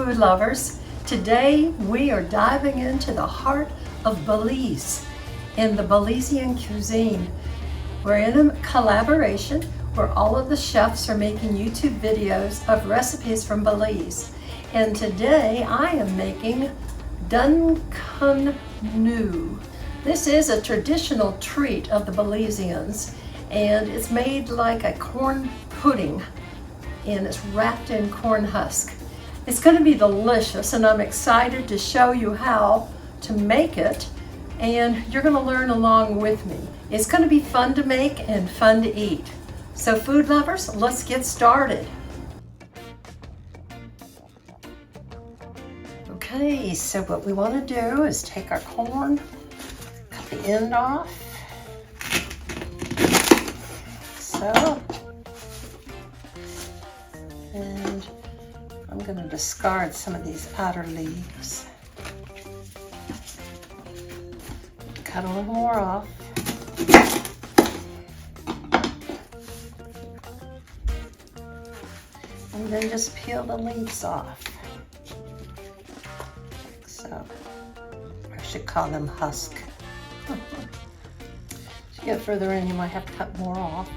food lovers. Today we are diving into the heart of Belize in the Belizean cuisine. We're in a collaboration where all of the chefs are making YouTube videos of recipes from Belize. And today I am making Dukunu. This is a traditional treat of the Belizeans, and it's made like a corn pudding, and it's wrapped in corn husk. It's going to be delicious, and I'm excited to show you how to make it, and you're going to learn along with me. It's going to be fun to make and fun to eat. So food lovers, let's get started. Okay, so what we want to do is take our corn, cut the end off, so, and I'm going to discard some of these outer leaves. Cut a little more off. And then just peel the leaves off. Like so. I should call them husk. As you get further in, you might have to cut more off.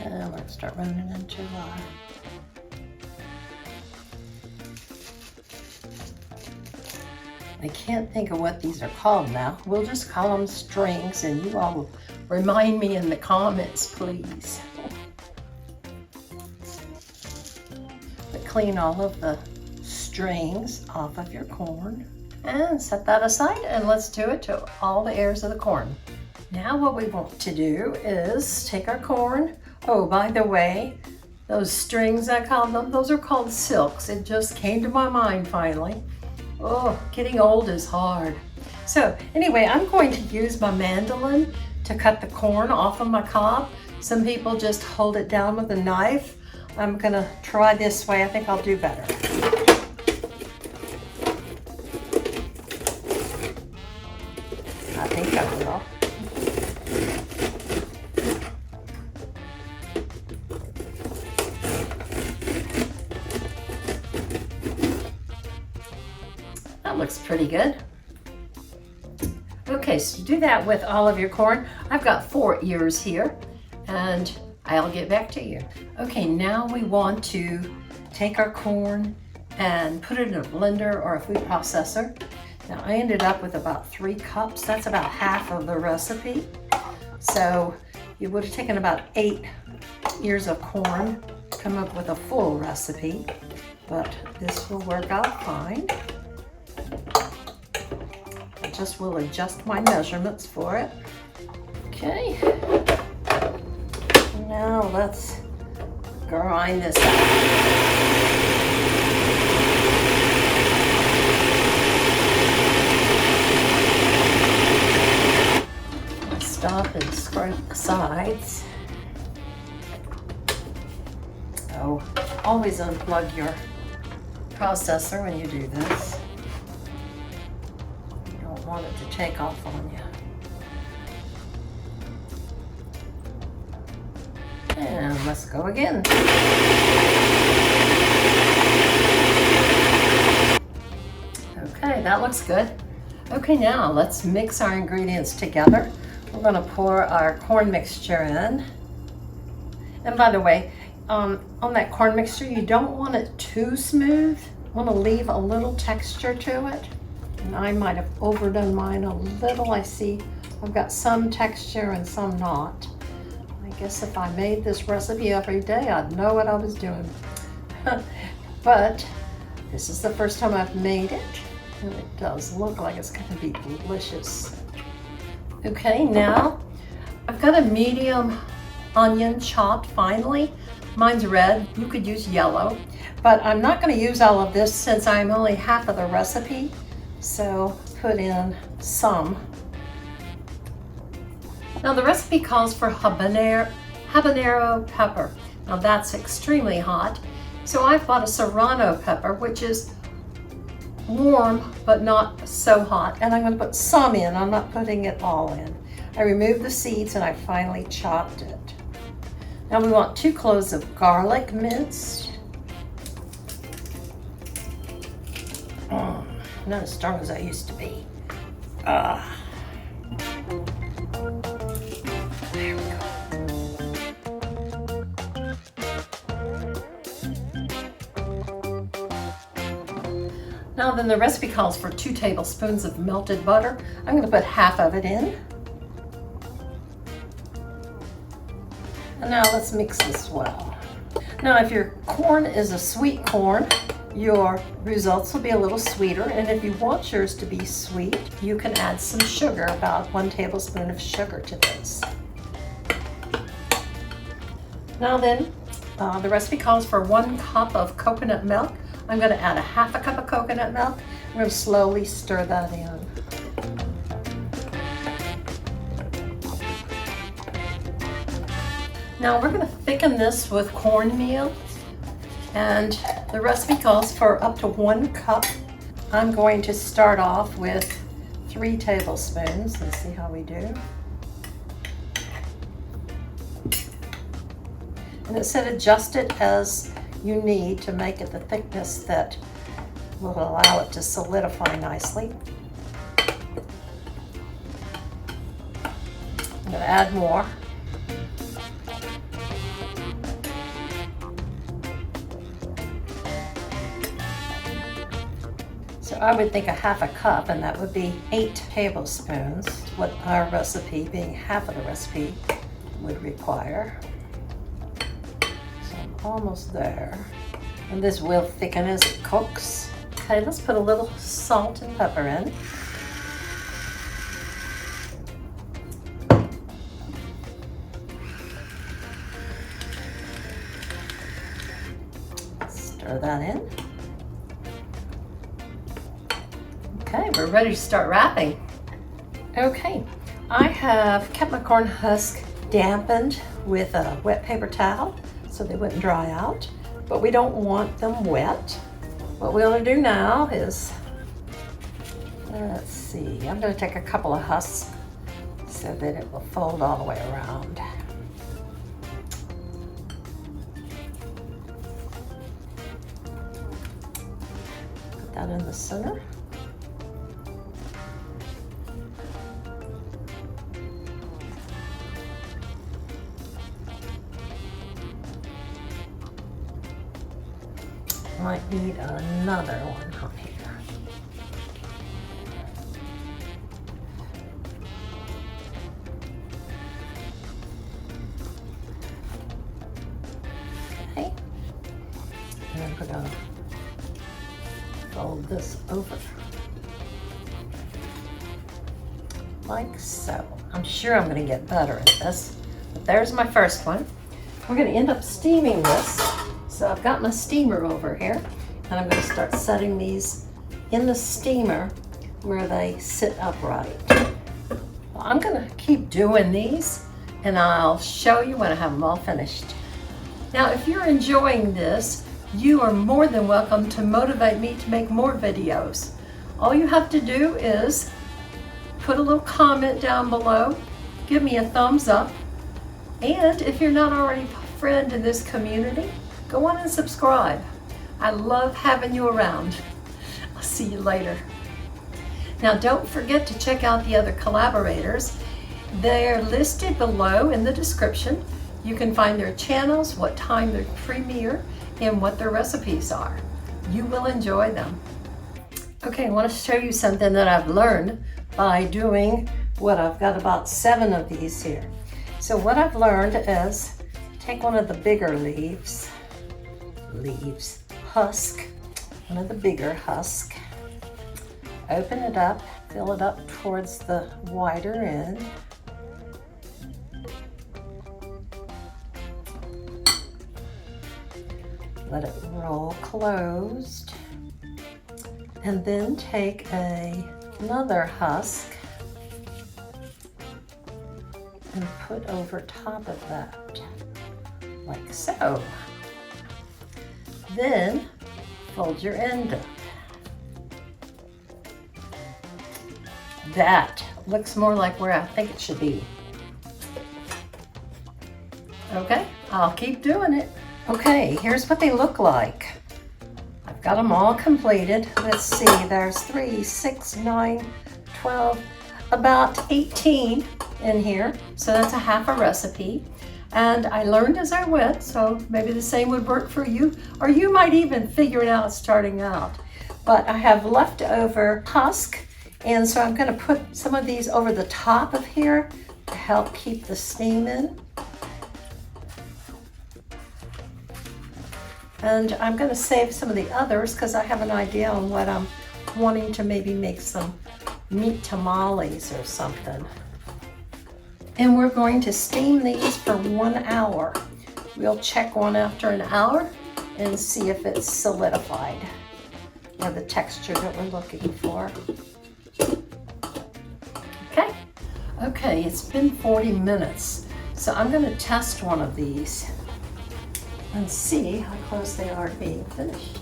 And let's start running into our I can't think of what these are called now. We'll just call them strings, and you all will remind me in the comments, please. But clean all of the strings off of your corn and set that aside, and let's do it to all the ears of the corn. Now what we want to do is take our corn. Oh, by the way, those strings I call them, those are called silks. It just came to my mind finally. Oh, getting old is hard. So anyway, I'm going to use my mandolin to cut the corn off of my cob. Some people just hold it down with a knife. I'm gonna try this way. I think I'll do better. I think I will. That looks pretty good. Okay, so do that with all of your corn. I've got 4 ears here, and I'll get back to you. Okay, now we want to take our corn and put it in a blender or a food processor. Now I ended up with about 3 cups. That's about half of the recipe. So you would have taken about 8 ears of corn to come up with a full recipe, but this will work out fine. I just will adjust my measurements for it. Okay. Now let's grind this up. Stop and scrape the sides. Oh, always unplug your processor when you do this. You don't want it to take off on you. And let's go again. Okay, that looks good. Okay, now let's mix our ingredients together. We're going to pour our corn mixture in. And by the way, on that corn mixture, you don't want it too smooth. You want to leave a little texture to it. And I might have overdone mine a little. I see I've got some texture and some not. I guess if I made this recipe every day, I'd know what I was doing. But this is the first time I've made it, and it does look like it's going to be delicious. Okay, now I've got a medium onion chopped finely. Mine's red. You could use yellow, but I'm not going to use all of this since I'm only half of the recipe. So put in some. Now the recipe calls for habanero pepper. Now that's extremely hot. So I've bought a serrano pepper, which is warm but not so hot, and I'm going to put some in. I'm not putting it all in. I removed the seeds and I finely chopped it. Now we want 2 cloves of garlic minced. Not as strong as I used to be. There we go. Now then, the recipe calls for 2 tablespoons of melted butter. I'm going to put half of it in. And now let's mix this well. Now if your corn is a sweet corn, your results will be a little sweeter. And if you want yours to be sweet, you can add some sugar, about 1 tablespoon of sugar to this. Now then, the recipe calls for 1 cup of coconut milk. I'm going to add a half a cup of coconut milk. I'm going to slowly stir that in. Now we're going to thicken this with cornmeal, and the recipe calls for up to 1 cup. I'm going to start off with 3 tablespoons. Let's see how we do. And it said adjust it as you need to make it the thickness that will allow it to solidify nicely. I'm going to add more. So I would think a half a cup, and that would be 8 tablespoons, what our recipe, being half of the recipe, would require. So I'm almost there. And this will thicken as it cooks. Okay, let's put a little salt and pepper in. Stir that in. Okay, we're ready to start wrapping. Okay, I have kept my corn husk dampened with a wet paper towel so they wouldn't dry out, but we don't want them wet. What we're going to do now is, let's see, I'm going to take a couple of husks so that it will fold all the way around. Put that in the center. Might need another one on here. Okay. And then we're gonna fold this over. Like so. I'm sure I'm gonna get better at this, but there's my first one. We're gonna end up steaming this. So I've got my steamer over here, and I'm going to start setting these in the steamer where they sit upright. Well, I'm going to keep doing these, and I'll show you when I have them all finished. Now, if you're enjoying this, you are more than welcome to motivate me to make more videos. All you have to do is put a little comment down below, give me a thumbs up, and if you're not already a friend in this community, go on and subscribe. I love having you around. I'll see you later. Now don't forget to check out the other collaborators. They're listed below in the description. You can find their channels, what time they premiere, and what their recipes are. You will enjoy them. Okay, I want to show you something that I've learned by doing what I've got about 7 of these here. So what I've learned is take one of the bigger husk, one of the bigger husk, open it up, fill it up towards the wider end, let it roll closed, and then take another husk and put over top of that, like so. Then fold your end up. That looks more like where I think it should be. Okay, I'll keep doing it. Okay, here's what they look like. I've got them all completed. Let's see, there's 3, 6, 9, 12, about 18 in here. So that's a half a recipe. And I learned as I went, so maybe the same would work for you, or you might even figure it out starting out. But I have leftover husk, and so I'm gonna put some of these over the top of here to help keep the steam in. And I'm gonna save some of the others because I have an idea on what I'm wanting to maybe make some meat tamales or something. And we're going to steam these for 1 hour. We'll check one after an hour and see if it's solidified or the texture that we're looking for. Okay, it's been 40 minutes. So I'm gonna test one of these and see how close they are to being finished.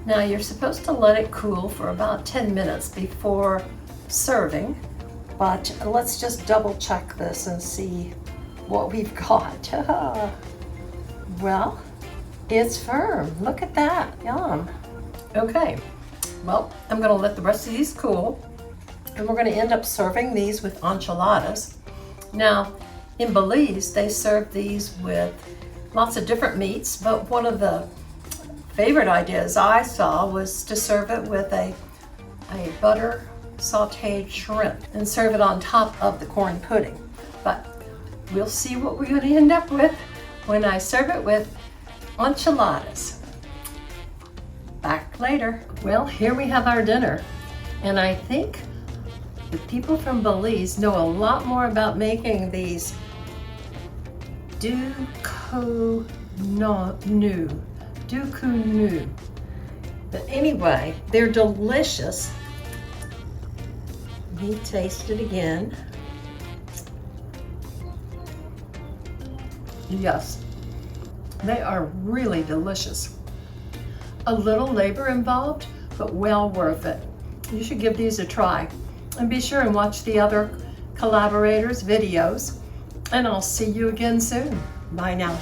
Now you're supposed to let it cool for about 10 minutes before serving, but let's just double check this and see what we've got. Well, it's firm. Look at that, yum. Okay, well, I'm gonna let the rest of these cool, and we're gonna end up serving these with enchiladas. Now, in Belize, they serve these with lots of different meats, but one of the favorite ideas I saw was to serve it with a butter sauteed shrimp and serve it on top of the corn pudding. But we'll see what we're gonna end up with when I serve it with enchiladas. Back later. Well, here we have our dinner. And I think the people from Belize know a lot more about making these Dukunu. But anyway, they're delicious. Let me taste it again. Yes, they are really delicious. A little labor involved, but well worth it. You should give these a try. And be sure and watch the other Collaborators videos. And I'll see you again soon. Bye now.